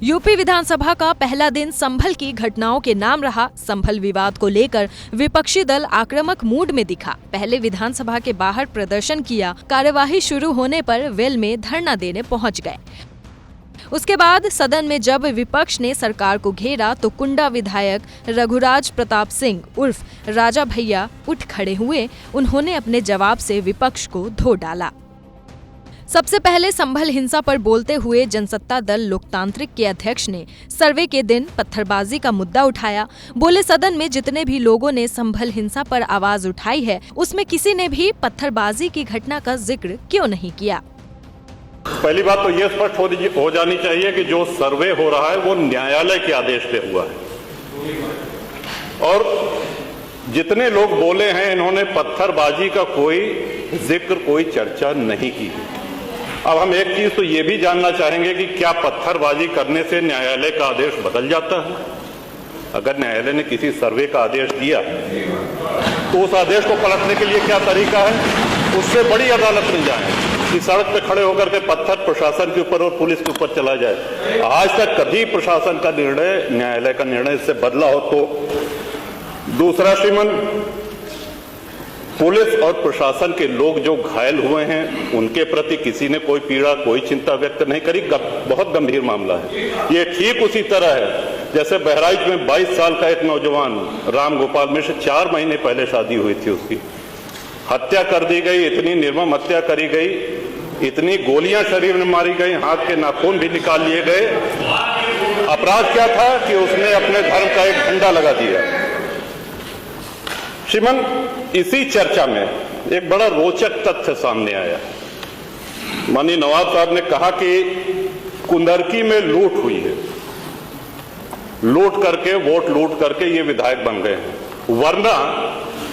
UP विधानसभा का पहला दिन संभल की घटनाओं के नाम रहा। संभल विवाद को लेकर विपक्षी दल आक्रामक मूड में दिखा। पहले विधानसभा के बाहर प्रदर्शन किया, कार्यवाही शुरू होने पर वेल में धरना देने पहुंच गए। उसके बाद सदन में जब विपक्ष ने सरकार को घेरा तो कुंडा विधायक रघुराज प्रताप सिंह उर्फ राजा भैया उठ खड़े हुए। उन्होंने अपने जवाब से विपक्ष को धो डाला। सबसे पहले संभल हिंसा पर बोलते हुए जनसत्ता दल लोकतांत्रिक के अध्यक्ष ने सर्वे के दिन पत्थरबाजी का मुद्दा उठाया। बोले, सदन में जितने भी लोगों ने संभल हिंसा पर आवाज उठाई है उसमें किसी ने भी पत्थरबाजी की घटना का जिक्र क्यों नहीं किया। पहली बात तो ये स्पष्ट हो जानी चाहिए कि जो सर्वे हो रहा है वो न्यायालय के आदेश पे हुआ है और जितने लोग बोले हैं इन्होंने पत्थरबाजी का कोई जिक्र, कोई चर्चा नहीं की। अब हम एक चीज तो ये भी जानना चाहेंगे कि क्या पत्थरबाजी करने से न्यायालय का आदेश बदल जाता है? अगर न्यायालय ने किसी सर्वे का आदेश दिया तो उस आदेश को पलटने के लिए क्या तरीका है? उससे बड़ी अदालत में जाए कि सड़क पे खड़े होकर के पत्थर प्रशासन के ऊपर और पुलिस के ऊपर चला जाए। आज तक कभी प्रशासन का निर्णय, न्यायालय का निर्णय इससे बदला हो तो? दूसरा, श्रीमान, पुलिस और प्रशासन के लोग जो घायल हुए हैं उनके प्रति किसी ने कोई पीड़ा, कोई चिंता व्यक्त नहीं करी। बहुत गंभीर मामला है ये। ठीक उसी तरह है जैसे बहराइच में 22 साल का एक नौजवान राम गोपाल मिश्र, 4 महीने पहले शादी हुई थी, उसकी हत्या कर दी गई। इतनी निर्मम हत्या करी गई, इतनी गोलियां शरीर में मारी गई, हाथ के नाखून भी निकाल लिए गए। अपराध क्या था कि उसने अपने धर्म का एक झंडा लगा दिया। श्रीमान, इसी चर्चा में एक बड़ा रोचक तथ्य सामने आया। माननीय नवाब साहब ने कहा कि कुंदरकी में लूट हुई है, लूट करके, वोट लूट करके ये विधायक बन गए हैं, वरना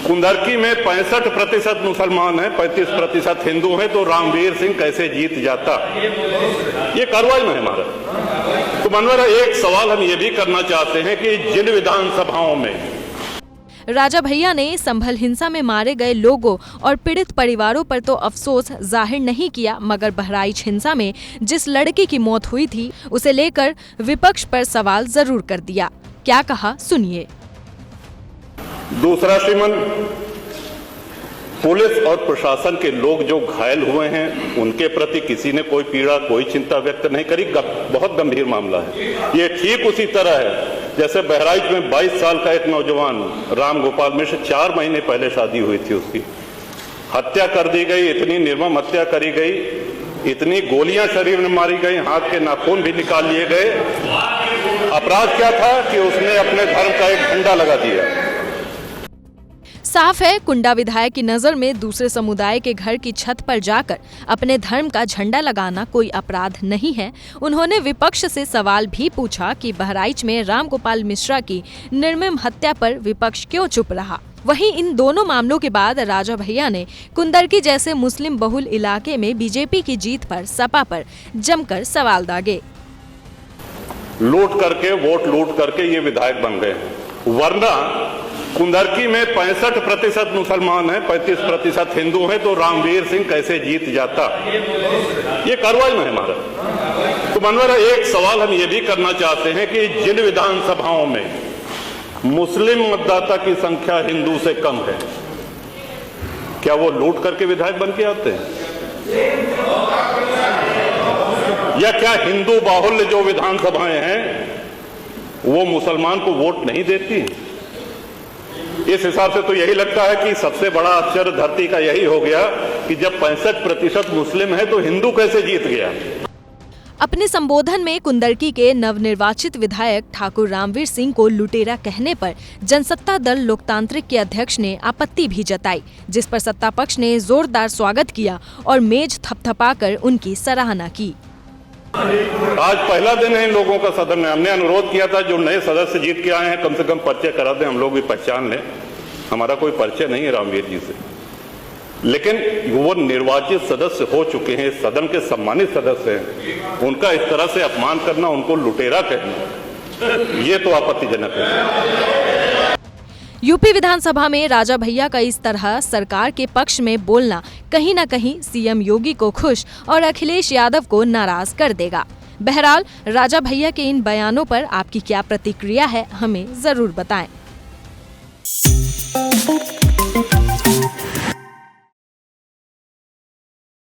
कुंदरकी में 65% मुसलमान हैं, 35% हिंदू हैं, तो रामवीर सिंह कैसे जीत जाता? ये कार्रवाई में है हमारा। तो मनोहर, एक सवाल हम ये भी करना चाहते हैं कि जिन विधानसभाओं में राजा भैया ने संभल हिंसा में मारे गए लोगों और पीड़ित परिवारों पर तो अफसोस जाहिर नहीं किया, मगर बहराइच हिंसा में जिस लड़की की मौत हुई थी उसे लेकर विपक्ष पर सवाल जरूर कर दिया। क्या कहा, सुनिए। दूसरा, श्रीमान, पुलिस और प्रशासन के लोग जो घायल हुए हैं उनके प्रति किसी ने कोई पीड़ा, कोई चिंता व्यक्त नहीं करी। बहुत गंभीर मामला है ये। ठीक उसी तरह है जैसे बहराइच में 22 साल का एक नौजवान राम गोपाल मिश्र, 4 महीने पहले शादी हुई थी, उसकी हत्या कर दी गई। इतनी निर्मम हत्या करी गई, इतनी गोलियां शरीर में मारी गई, हाथ के नाखून भी निकाल लिए गए। अपराध क्या था कि उसने अपने धर्म का एक झंडा लगा दिया। साफ है, कुंडा विधायक की नजर में दूसरे समुदाय के घर की छत पर जाकर अपने धर्म का झंडा लगाना कोई अपराध नहीं है। उन्होंने विपक्ष से सवाल भी पूछा कि बहराइच में राम गोपाल मिश्रा की निर्मम हत्या पर विपक्ष क्यों चुप रहा। वहीं इन दोनों मामलों के बाद राजा भैया ने कुंदरकी जैसे मुस्लिम बहुल इलाके में बीजेपी की जीत पर सपा पर जमकर सवाल दागे। लूट करके, वोट लूट करके ये विधायक बन गए, वरना कुंदरकी में 65% मुसलमान हैं, 35% हिंदू हैं, तो रामवीर सिंह कैसे जीत जाता? ये कार्रवाई में है हमारा। तो मनोहर, एक सवाल हम ये भी करना चाहते हैं कि जिन विधानसभाओं में मुस्लिम मतदाता की संख्या हिंदू से कम है, क्या वो लूट करके विधायक बन के आते हैं? या क्या हिंदू बाहुल्य जो विधानसभाएं हैं वो मुसलमान को वोट नहीं देती? इस हिसाब से तो यही लगता है कि सबसे बड़ा आश्चर्य धरती का यही हो गया कि जब 65% मुस्लिम है तो हिंदू कैसे जीत गया। अपने संबोधन में कुंदरकी के नवनिर्वाचित विधायक ठाकुर रामवीर सिंह को लुटेरा कहने पर जनसत्ता दल लोकतांत्रिक के अध्यक्ष ने आपत्ति भी जताई, जिस पर सत्ता पक्ष ने जोरदार स्वागत किया और मेज थपथपाकर उनकी सराहना की। आज पहला दिन है इन लोगों का सदन में। हमने अनुरोध किया था जो नए सदस्य जीत के आए हैं कम से कम परिचय करा दें, हम लोग भी पहचान लें। हमारा कोई परिचय नहीं है रामवीर जी से, लेकिन वो निर्वाचित सदस्य हो चुके हैं, सदन के सम्मानित सदस्य हैं, उनका इस तरह से अपमान करना, उनको लुटेरा कहना, ये तो आपत्तिजनक है। यूपी विधानसभा में राजा भैया का इस तरह सरकार के पक्ष में बोलना कहीं न कहीं सीएम योगी को खुश और अखिलेश यादव को नाराज कर देगा। बहरहाल राजा भैया के इन बयानों पर आपकी क्या प्रतिक्रिया है, हमें जरूर बताएं।